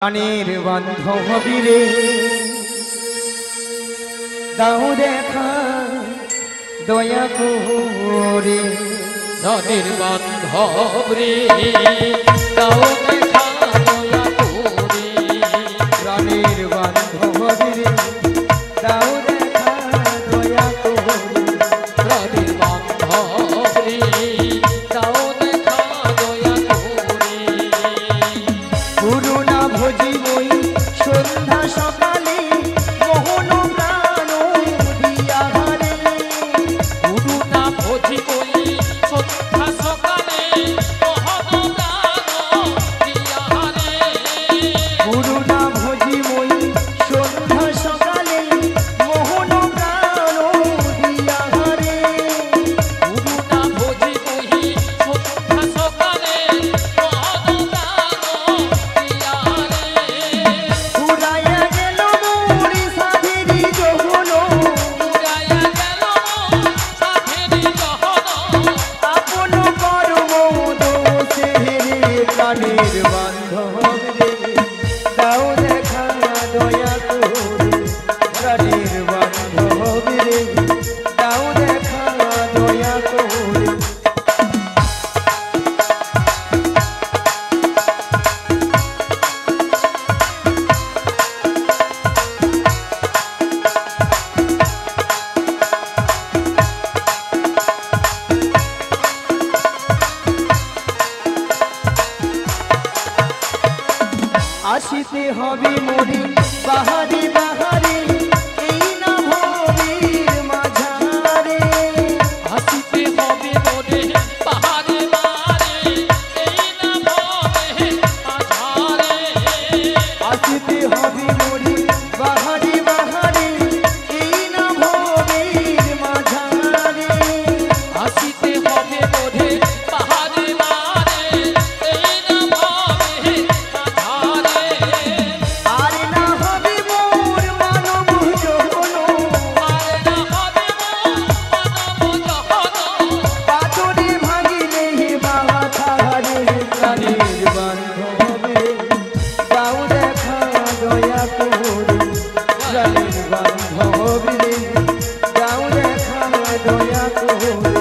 প্রাণের বান্ধবী রে দাও দেখা দয়া করে প্রাণের বান্ধব রে দাও দেখা দয়া করে প্রাণের বান্ধবী রে দাও দেখা দয়া করে প্রাণের বান্ধব রে দাও দেখা দয়া করে করুণা ভজিবই সন্ধ্যা সকালে মোহন প্রাণ দিয়া হারে করুণা ভজিবই সন্ধ্যা সকালে মোহন প্রাণ দিয়া হারে করুণা ভজিবই সন্ধ্যা সকালে মোহন প্রাণ দিয়া হারে করুণা ভজিবই সন্ধ্যা সকালে মোহন প্রাণ দিয়া হারে উড়াইয়া গেল মোর সাধেরি যৌবন উড়াইয়া গেল সাধেরি যৌবন আপন কর্ম দোষে রে প্রাণের বান্ধব রে দাও দেখা দয়া করে প্রাণের বান্ধব রে দাও দেখা দয়া করে আসিতে হবে মরি বাহারি বাহারি এই না ভবের মাঝারে আসিতে হবে মোরে পাহাড়ে মারে এই না ভবে আধারে আসিতে হবে মরি বাহারি বাহারি এই না ভবের মাঝারে আসিতে হবে মোরে পাহাড়ে মারে এই না ভবে আধারে আর না হবে মোর মানব যৌবন আর না হবে মন জহন পাথরে ভাঙিলে বাহারে প্রাণের বান্ধব রে দাও দেখা দয়া করে প্রাণের বান্ধব রে দাও দেখা দয়া করে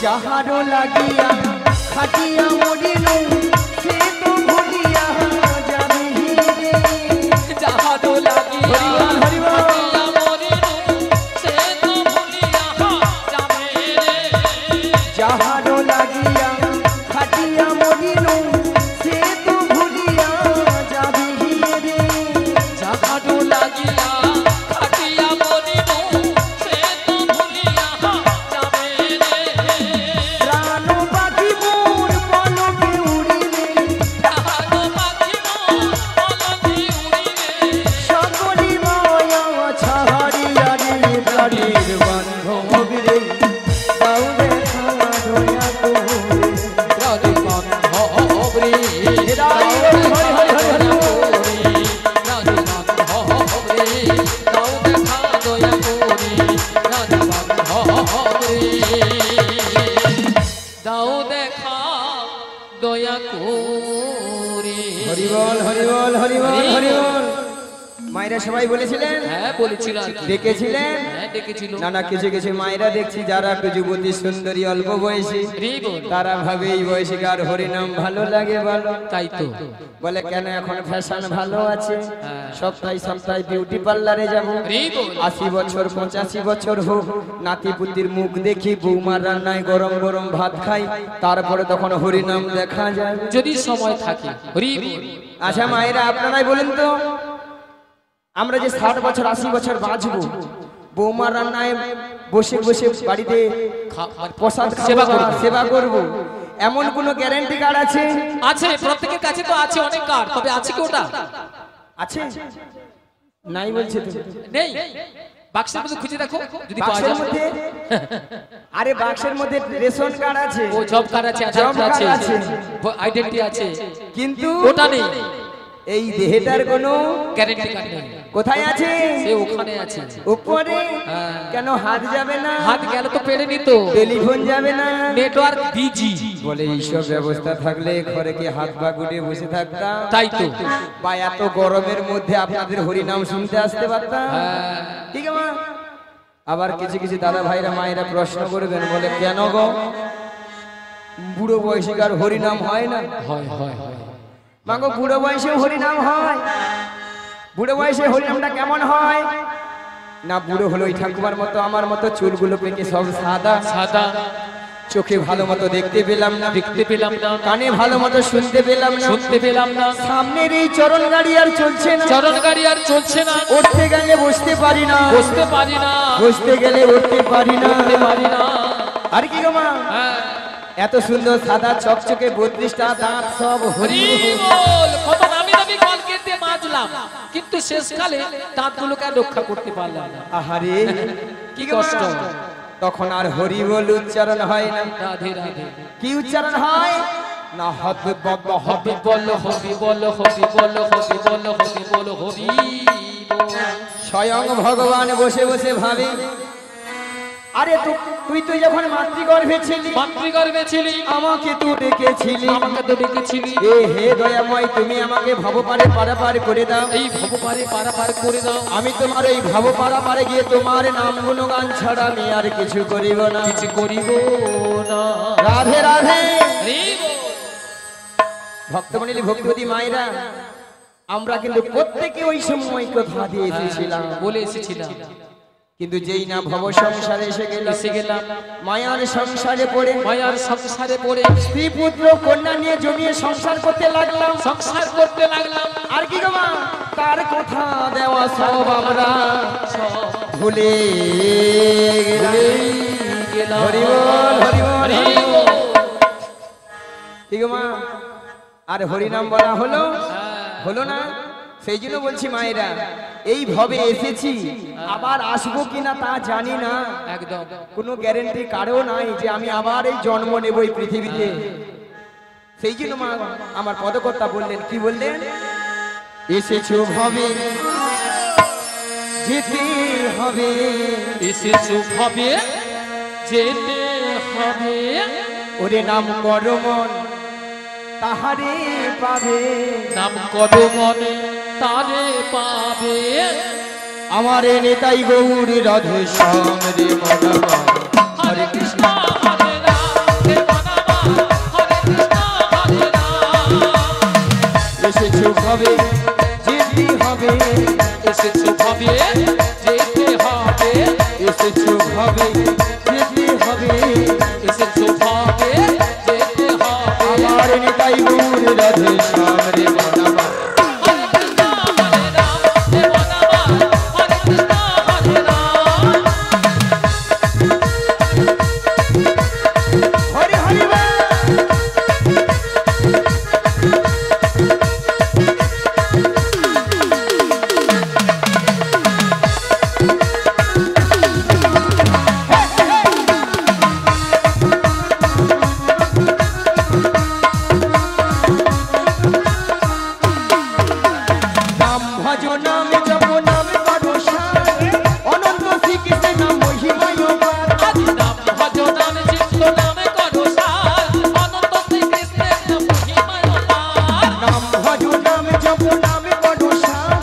যাহারো লাগিয়া খাটিয়া মরিল সে তো ভুলিয়া যাবে রে যাহারো লাগিয়া হরিবল, হরিবল। খাটিয়া মরিনু সে তো ভুলিয়া যাবে রে যাহারো লাগিয়া খাটিয়া মরিল সে তো ভুলিয়া যাবে রে যাহারো লাগিয়া খাটিয়া মরিনু সে তো ভুলিয়া যাবে রে প্রাণ পাখি মোর পলকে উড়িলে যাহারো পাখি মোর পলকে উড়িলে সকলি মায়া ছাড়িয়া রে প্রাণের বান্ধব রে দাও দেখা দয়া করে রাধে বান্ধব রে হরি হরি হরি হরি হরি। রাধে বান্ধব রে দাও দেখা দয়া করে রাধে বান্ধব রে দাও দেখা দয়া করে হরিবল হরিবল হরিবল হরিবল মায়েরা সবাই বলেছিলেন হ্যাঁ বলেছিল আর কি ডেকেছিলেন হ্যাঁ ডেকেছিল নানা কিছু কিছু মায়েরা দেখছি যারা একটু যুবতী সুন্দরী অল্প বয়সী রে বল তারা ভাবে এই বয়সীকার হরিনাম ভালো লাগে ভালো তাই তো বলে কেন এখন ফ্যাশন ভালো আছে হ্যাঁ। সপ্তাহে সপ্তাহে বিউটি পার্লারে যাবো রে বল 80 বছর 85 বছর হোক নাতি পুতির মুখ দেখি বৌমার রান্নায় গরম গরম ভাত খাই তারপরে তখন হরিনাম দেখা যায় যদি সময় থাকে হরি বল আচ্ছা মায়েরা আপনারাই বলেন তো আমরা যে 60 বছর 80 বছর বাঁচবো বৌমার রান্নায় বসে বসে বাড়িতে প্রসাদ সেবা খাবো করব। সেবা করব এমন কোনো গ্যারান্টি কার্ড আছে আছে প্রত্যেকের কাছে তো আছে অনেক কার্ড তবে আছে কি ওটা আছে নাই বলছে তো নেই বাক্সের মধ্যে খুঁজে দেখো যদি পাওয়া বাক্সের যায়। মধ্যে আরে বাক্সের মধ্যে রেশন কার্ড আছে, ও জব কার্ড আছে, আধার জব কার্ড কার্ড আছে, আছে। আইডেন্টি আছে, কিন্তু ওটা নেই, এই দেহটার কোনো গ্যারান্টি কার্ড নেই, কোথায় আছে? সে ওখানে আছে। উপরে। হ্যাঁ। কেন হাত যাবে না? হাত গেল তো পেরে নিত, টেলিফোন যাবে না? Network busy. বলে এইসব ব্যবস্থা থাকলে ঘরে কি হাত পা গুটিয়ে বসে থাকতাম? তাই তো। বা এত গরমের মধ্যে আপনাদের হরিনাম শুনতে আসতে পারতাম? হ্যাঁ। ঠিক আছে। আবার কিছু কিছু দাদা ভাইরা মায়েরা প্রশ্ন করবেন, বলে কেন গো বুড়ো বয়সীকার হরিনাম হয় না? হয় হয় হয়। মাগো বুড়ো বয়সে হরিনাম হয়। বুড়ো বয়সে হরিনামটা কেমন হয়? না বুড়ো হলো ওই ঠাকুমার মতো আমার মতো চুলগুলো পেকে সব সাদা, সাদা, চোখে ভালো মতো দেখতে পেলাম না, দেখতে পেলাম না, কানে ভালো মতো শুনতে পেলাম না, শুনতে পেলাম না, সামনের এই চরণ গাড়ি আর চলছে না, চরণ গাড়ি আর চলছে না, উঠতে গেলে বসতে পারি না, বসতে পারি না, বসতে গেলে উঠতে পারি না, উঠতে পারি না। আর কি গো মা? হ্যাঁ। এত সুন্দর সাদা চকচকে 32টা দাঁত সব হরি হরি বল। কত দামি দামি কলগেট দিয়ে মাজলাম, কিন্তু শেষকালে দাঁতগুলোকে আর রক্ষা করতে পারলাম না। আহারে কি কষ্ট। তখন আর হরি বল উচ্চারণ হয় না। রাধে রাধে। কি উচ্চারণ হয় না? হবে বাবা হবি বল, হবি বল, হবি বল, হবি বল, হবি বল, হরি বল। স্বয়ং ভগবান বসে বসে ভাবে, আরে তুই তুই যখন মাতৃগর্ভে ছিলি, মাতৃগর্ভে ছিলি, আমাকে তো ডেকেছিলি, আমাকে তো ডেকেছিলি, এ হে দয়াময় তুমি আমাকে ভবপারে পারাপার করে দাও। এই ভবপারে পারাপার করে দাও। আমি তোমার এই ভবপারাপারে গিয়ে তোমার নাম গুণগান ছাড়া আমি আর কিছু করিব না। কিছু করিব না। রাধে রাধে। হরি বল। ভক্তমণ্ডলী ভক্তিবতী মায়েরা, আমরা কিন্তু প্রত্যেকে ওই সময় কথা দিয়ে এসেছিলাম, বলে এসেছিলাম, কিন্তু যেই না ভব সংসারে এসে এসে গেলাম, মায়ার সংসারে পড়ে, মায়ার সংসারে পড়ে স্ত্রী পুত্র কন্যা নিয়ে জমিয়ে সংসার করতে লাগলাম, সংসার করতে লাগলাম। আর কি গো মা? তার কথা দেওয়া সব আমরা সব ভুলে গেলাম। হরি বল, হরি বল, হরি হরি বল। বল। কি গো মা? আর হরিনাম বলা হলো হলো না? সেই জন্য বলছি মায়েরা, এই ভবে এসেছি, আবার আসবো কিনা তা জানি না। একদম। কোনো গ্যারেন্টি কারও নাই যে আমি আবার এই জন্ম নেব এই পৃথিবীতে। সেই জন্য মা আমার পদকর্তা বললেন, কি বললেন? এসেছো ভবে যেতে হবে, এসেছো হবে, যেতে হবে, ওরে নাম করো মন তাহারে পাবে, নাম করো মনে তারে পাবে। আমার নেতাই গৌর রাধে শ্যাম রে মনামা। হরে কৃষ্ণ হরে রাম, হে মনামা, হরে কৃষ্ণ হরে রাম। এসেছো ভবে যেতে হবে, এসেছো হবে, যেতে হবে, এসেছো ভবে যেতে হবে, এসেছো হবে, যেতে হবে। আমার নেতাই গৌর রাধে শ্যাম রে মনামা। হরে কৃষ্ণ হরে রাম, হে মনামা, হরে কৃষ্ণ হরে রাম। হরি হরি বল। নাম ভজ নাম জপ নাম করো সার, অনন্ত শ্রীকৃষ্ণ নাম মহিমায় পার। আদি নাম ভজ নাম চিত্ত নামে করো সার, অনন্ত শ্রীকৃষ্ণের নাম মহিমায় অপার। নাম ভজ নাম জপ নাম করো সার,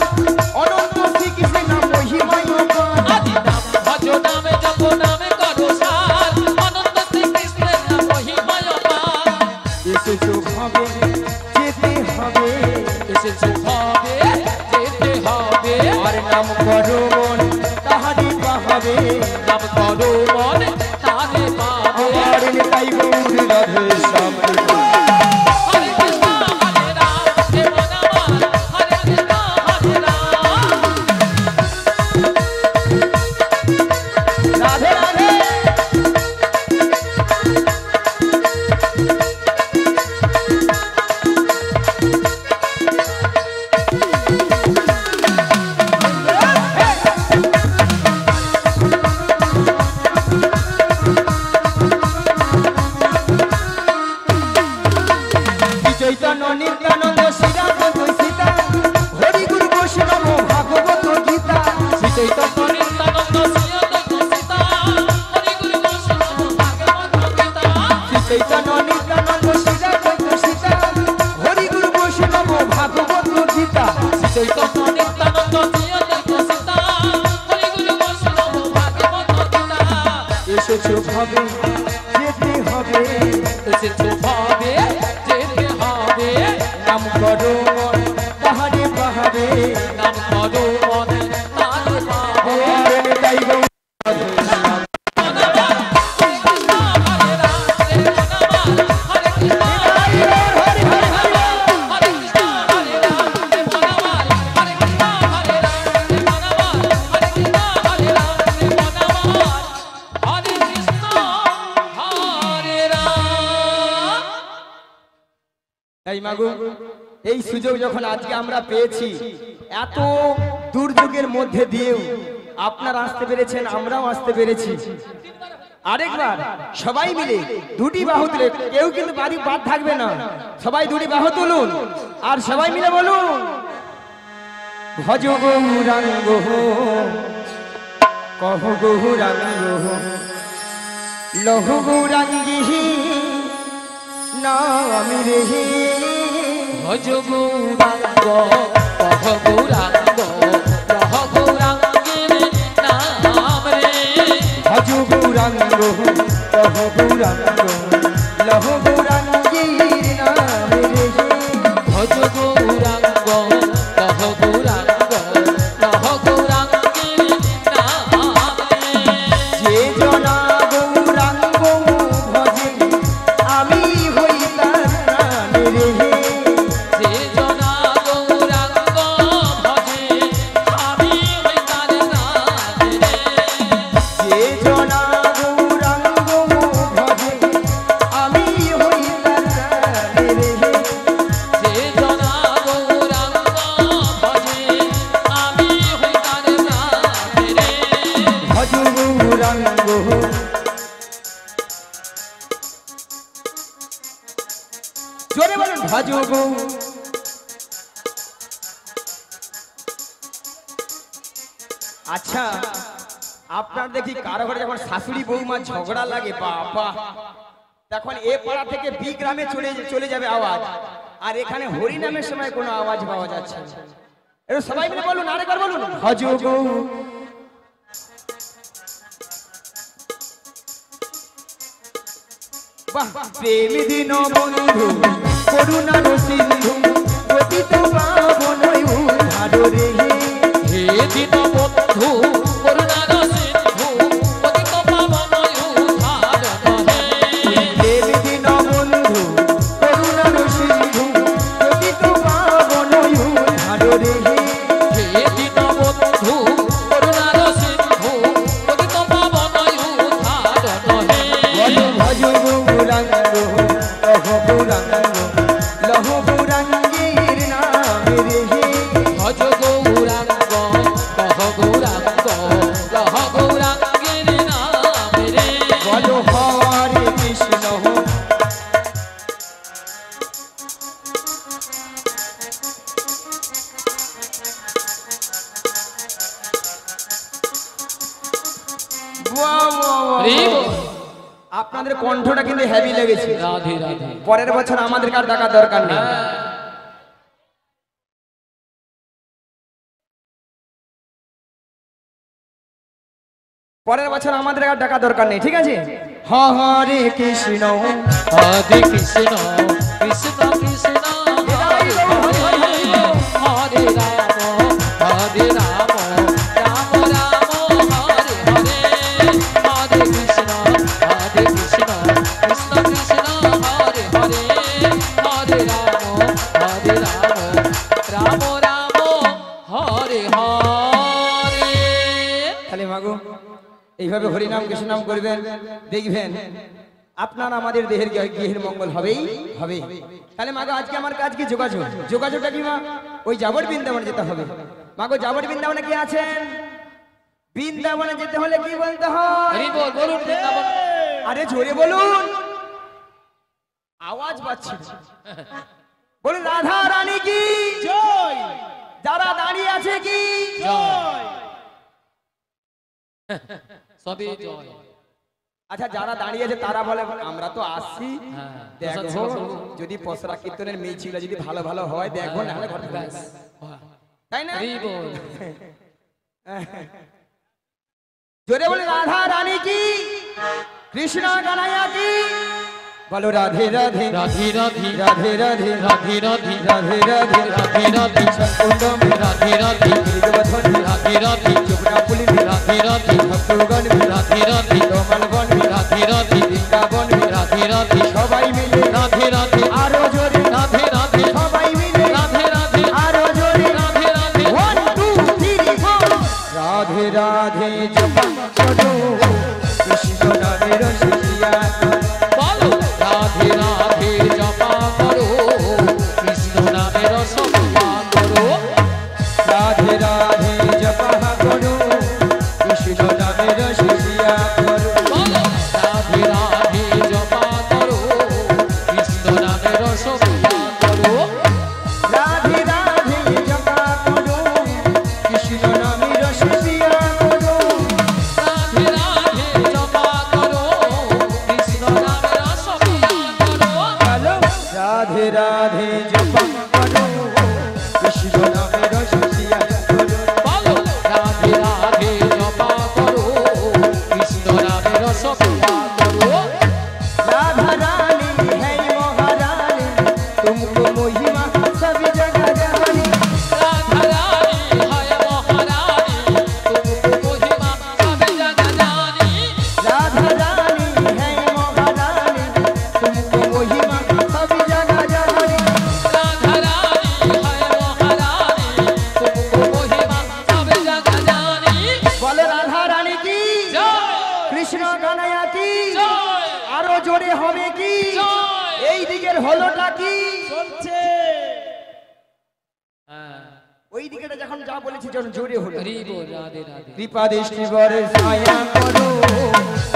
অনন্ত শ্রীকৃষ্ণ নাম মহিমায় পার। আদি নাম ভজ নামে জপ নামে করো সার, অনন্ত শ্রীকৃষ্ণের নাম মহিমায় অপার। এসেছো ভাবে যেতে হবে, এসেছো হবে, যেতে হবে, আর নাম করো মন তাহারি পাহাবে, নাম করো মনে তারে পাবে। আমার নেতাই গৌর রাধে শ্যাম রে মনামা। হরে কৃষ্ণ হরে রাম, হে মনামা, হরে কৃষ্ণ হরে রাম। রাধে রাধে। চৈতন্য নিত্যানন্দ শ্রীরামচন্দ্র সীতা হরি গুরু বৈষ্ণব ভাগবত গীতা শ্রী চৈতন্য নিত্যানন্দ শ্রী অদ্বৈত সীতা হরি গুরু বৈষ্ণব ভাগবত গীতা শ্রী চৈতন্য নিত্যানন্দ শ্রীরামচন্দ্র সীতা হরি গুরু বৈষ্ণব ভাগবত গীতা শ্রী চৈতন্য নিত্যানন্দ শ্রী অদ্বৈত সীতা হরি গুরু বৈষ্ণব ভাগবত গীতা এসেছো ভাবে যেতে হবে এসেছো ভাবে যেতে হবে নাম করো মন পাহাড়ে পাহাড়ে নাম করো মনে তারে পাবে আর তাই গো তাই মাগো এই সুযোগ যখন আজকে আমরা পেয়েছি এত দুর্যোগের মধ্যে দিয়েও আপনারা আসতে পেরেছেন আমরাও আসতে পেরেছি আরেকবার সবাই মিলে দুটি বাহু তুলে কেউ কিন্তু বাড়ি বাদ থাকবে না সবাই দুটি বাহু তুলুন আর সবাই মিলে বলুন ভজ গৌরাঙ্গ কহ গৌরাঙ্গ লহু গৌরাঙ্গী নাম রে ভজ গৌরাঙ্গ কহ গৌরাঙ্গ রহ গৌরাঙ্গের নাম রে ভজ গৌরাঙ্গ কহ গৌরাঙ্গ লহ গৌরাঙ্গীর নাম রে ভজ গৌরাঙ্গ কহ গৌরাঙ্গ রহ গৌরাঙ্গের নাম রে যে জনা গৌরাঙ্গ ভজে আমি হই তার প্রাণ রে যে জনা গৌরাঙ্গ ভজে আমি হই তার নাম রে যে জনা গৌরাঙ্গ ভজে আমি হই তার প্রাণ রে যে জনা গৌরাঙ্গ ভজে আমি হই তার নাম রে ভজ গৌরাঙ্গ জোরে বলুন ভজ গৌ আচ্ছা আপনার দেখি কারো ঘরে যখন শাশুড়ি বৌমা ঝগড়া লাগে বাবা তখন এ পাড়া থেকে বি গ্রামে চলে যাবে আওয়াজ আর এখানে হরি নামের সময় কোনো আওয়াজ পাওয়া যাচ্ছে না। এবার সবাই মিলে বলুন আরেকবার বলুন ভজ গৌ বাহ প্রেম দিন বন্ধু করুণার সিন্ধু পতিত পাবন উদ্ধার রে হে দিন বন্ধু করুণার সিন্ধু পতিত পাবন উদ্ধার হে প্রেম দিন বন্ধু করুণার সিন্ধু পতিত পাবন উদ্ধার রে হে দিন বন্ধু করুণার সিন্ধু পতিত পাবন উদ্ধার হে বল ভজ গৌরাঙ্গ কহ গৌরাঙ্গ লহ গৌরাঙ্গীর নাম রে ভজ গৌরাঙ্গ কহ গৌরাঙ্গ রহ গৌরাঙ্গের নাম রে বল হরে কৃষ্ণ বাহ, বাহ, বাহ। হরি বল। আপনাদের কণ্ঠটা কিন্তু হেভি লেগেছে রাধে রাধে পরের বছর আমাদের কার টাকা দরকার নেই পরের বছর আমাদের আর টাকা দরকার নেই ঠিক আছে হরে কৃষ্ণ হরে কৃষ্ণ কৃষ্ণ কৃষ্ণ হরে হরে হরে রাম হরে রাম রাম রাম হরে হরে হরে কৃষ্ণ কৃষ্ণ কৃষ্ণ হরে হরে হরে রাম রাম রাম হরে হরে তাহলে মাগো এইভাবে হরিনাম কৃষ্ণনাম করবেন দেখবেন আপনার আমাদের দেহের গৃহের মঙ্গল হবেই হবে তাহলে মাগো আজকে আমার কাজ কি যোগাযোগটা কি মা ওই যাবর বৃন্দাবনে যেতে হবে মাগো যাবর বৃন্দাবনে কি আছেন বৃন্দাবনে যেতে হলে কি বলতে হয় হরি বল বলুন বৃন্দাবন আরে জোরে বলুন আওয়াজ পাচ্ছি না। বলুন রাধা রানী কি জয় যারা দাঁড়িয়ে আছে কি জয় সবই জয়। আচ্ছা যারা দাঁড়িয়ে আছে তারা বলে আমরা তো আসছি হ্যাঁ, দেখো প্রসাদ সেবা করবো। যদি পসরা কীর্তনের মিছিল যদি ভালো ভালো হয় দেখো না হলে ঘর থেকে ব্যাস। বেরোবে। তাই না হরি বল। জোরে বলে রাধা রানী কি কৃষ্ণ কানাইয়া কি বলো রাধে রাধে রাধে রাধে রাধে রাধে রাধে রাধে রাধে রাধে রাধে রাধে সকুণ্ডম রাধে রাধে গিরিগোবর্ধন রাধে রাধে চোপড়া পুলিন রাধে রাধে ভক্তগণ রাধে রাধে কমলবন রাধে রাধে বৃন্দাবন রাধে রাধে সবাই মিলে রাধে রাধে আরো জোরে রাধে রাধে সবাই মিলে রাধে রাধে আরো জোরে রাধে রাধে 1 2 3 4 রাধে রাধে জপ করো কৃষ্ণ নামের শিয়া বলো রাধে রাধে জপা করো কৃষ্ণ নামের সপা করো রাধে রাধে জপ করো কৃষ্ণ নামের শিয়া করো বলো রাধে রাধে জপা করো কৃষ্ণ নামের সপা করো রাধে রাধে জপ করো কৃষ্ণ নামের শিয়া করো রাধে রাধে জপা করো কৃষ্ণ নামের সপা করো বলো রাধে রাধে জপ করো কৃষ্ণ নামের শিয়া করো বলো রাধে রাধে জপা করো কৃষ্ণ নামের সপা করো राधा रानी है महारानी तुमको महिमा सभी जगह जानी राधा रानी है महारानी तुमको महिमा सब जगह जानी राधा रानी है महारानी तुमको महिमा सभी जगह जानी राधा रानी है महारानी तुमको महिमा सब जगह जानी बोले राधा रानी की जय कृष्ण कान्हैया की जय আরো জোরে হবে কি জয়। এই দিকের হলোটা কি চলছে ওই দিকেটা যখন যা বলেছি যখন জোরে হলো हरि बोल राधे राधे কৃপা দৃষ্টি বরসায়া করো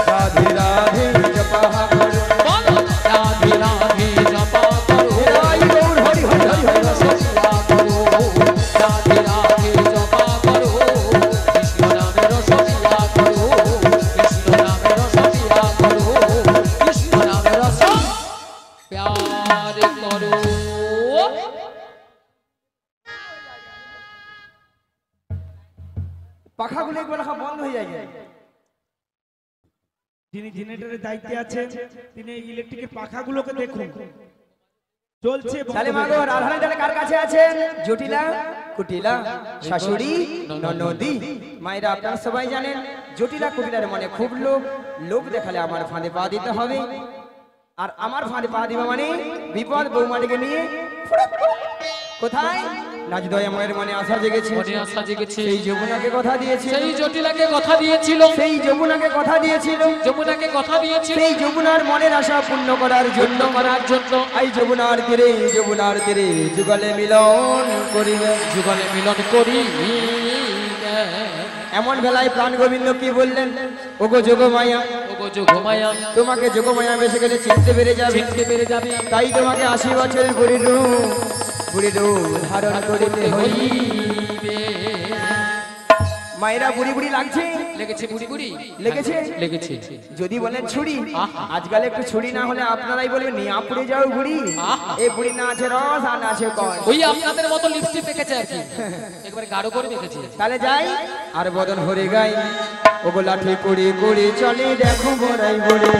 রাধে রাধে জপা করো बोलो राधे राधे जपा करो হরি গৌর হরি হরি হরি হরি सपा करो राधे राधे जपा करो कृष्ण नामेर सपा करो कृष्ण नामेर सपा करो कृष्ण नामेर सप प्यार करो পাখাগুলো একবার লেখা বন্ধ হয়ে যায় যিনি জেনারেটরের দায়িত্বে আছেন তিনি ইলেকট্রিকের পাখাগুলোকে দেখুন চলছে বন্ধ তাহলে হয়ে মাগো গেছে। রাধারানী তাহলে কার কাছে আছেন জটিলা কুটিলা শাশুড়ি ননদি মায়েরা আপনারা সবাই জানেন জটিলা কুটিলার মনে খুব লোভ দেখালে আমার ফাঁদে পা দিতে হবে আর আমার ফাঁদে পা দিবা মানে বিপদ বৌমাটিকে নিয়ে কোথায় নাজদয়া মায়ের মনে আশা জেগেছে মনে আশা জেগেছে সেই যমুনাকে কথা দিয়েছে সেই জটিলাকে কথা দিয়েছিল সেই যমুনাকে কথা দিয়েছিল যমুনাকে কথা দিয়েছিল সেই যমুনার মনের আশা পূর্ণ করার জন্য করার জন্য এই যমুনার তীরে যুগলে মিলন করিবে যুগলে মিলন করি এমন বেলায় প্রাণ গোবিন্দ কি বললেন ওগো যোগমায়া ওগো যোগমায়া তোমাকে যোগমায়া বেশি গেলে চিনতে পেরে যাবে চিনতে পেরে যাবে তাই তোমাকে 80 বছরের বুড়ি রূপ ধারণ করিতে হই হইবে মায়েরা বুড়ি বুড়ি লাগছে লেগেছে বুড়ি বুড়ি লেগেছে? লেগেছে যদি বলেন ছুরি আহা। আজকাল একটু ছুরি না হলে আপনারাই বলবেন নিয়ে পুড়ে যাও বুড়ি আহা। এই বুড়ি না আছে রস আর না আছে কষ ওই আপনাদের মতো লিপস্টিক মেখেছে আর কি একবারে গাঢ় করে মেখেছে তাহলে যাই আর বদন হরে গাই ওগো লাঠি কুড়ি কুড়ি চলে দেখো বড়াই বড়ি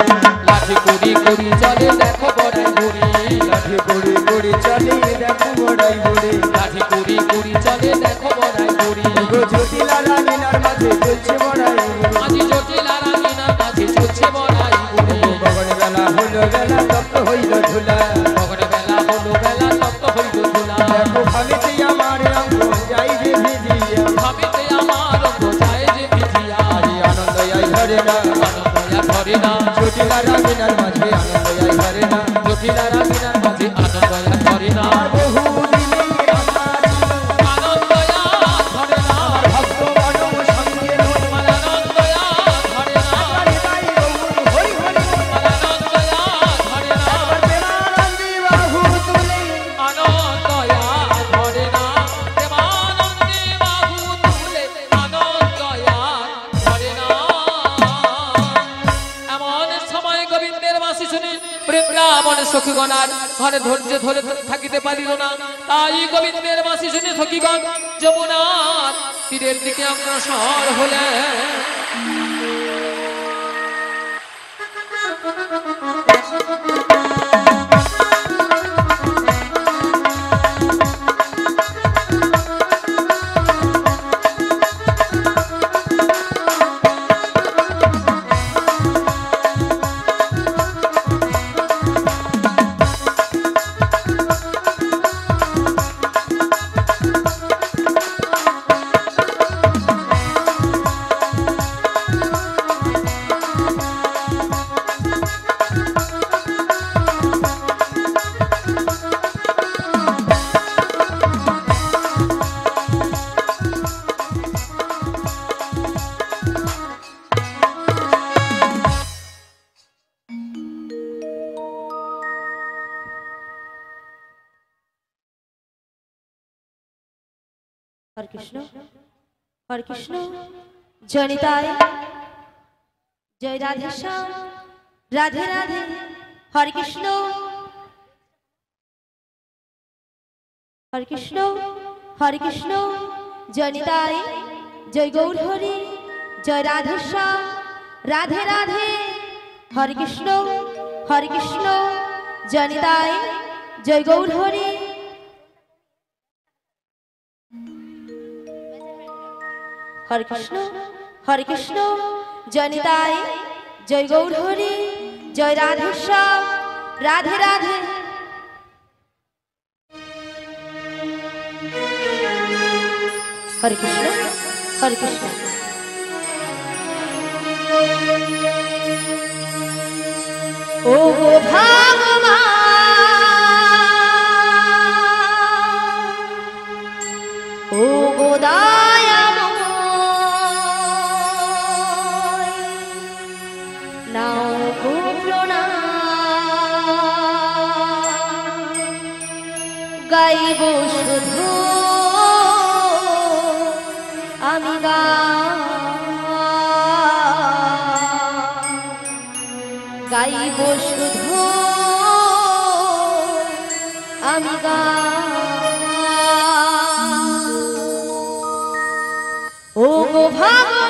লাঠি কুড়ি কুড়ি চলে দেখো বড়াই বুড়ি লাঠি কুড়ি কুড়ি চলে দেখো বড়াই বড়ি লাঠি কুড়ি কুড়ি চলে দেখো বড়াই বুড়ি ওগো জটিলা রামিনার মাঝে চলছে বড়াই আজি জটিলা রামিনার মাঝে চলছে বড়াই বুড়ি গগন বেলা হলো বেলা তপ্ত হইল ধুলা মগর বেলা হলো বেলা তপ্ত হইল ধুলা দেখো ভাবিতে আমার অঙ্গ যাই যে ভিজিয়া ভাবিতে আমার অঙ্গ যায় যে ভিজিয়া আরে আনন্দ আই ধরে না আনন্দয়া ধরে না জটিলা রামিনার মাঝে আনন্দ আই ধরে না জটিলা সখীগণ আর ঘরে ধৈর্য ধরে থাকিতে পারিল না, তাই গোবিন্দের বাঁশি শুনে সখীগণ যমুনার তীরের দিকে অগ্রসর হলেন। হরে কৃষ্ণ হরে কৃষ্ণ, জয় নিতাই, জয় রাধেশ্যাম, রাধে রাধে, হরে কৃষ্ণ হরে কৃষ্ণ হরে কৃষ্ণ, জয় নিতাই, জয় গৌর হরি, জয় রাধেশ্যাম, রাধে রাধে, হরে কৃষ্ণ জয় নিতাই, জয় গৌর হরি। হরে কৃষ্ণ জয় নিতাই, জয় গৌর হরি, জয় রাধেশ্যাম, রাধে রাধে। হরে কৃষ্ণ ও গো ভগবান, ও গো দয়াময়, নাও গো প্রণাম, গাইব শুধু আমি গাইব শুধু আমি ও গো ভাগ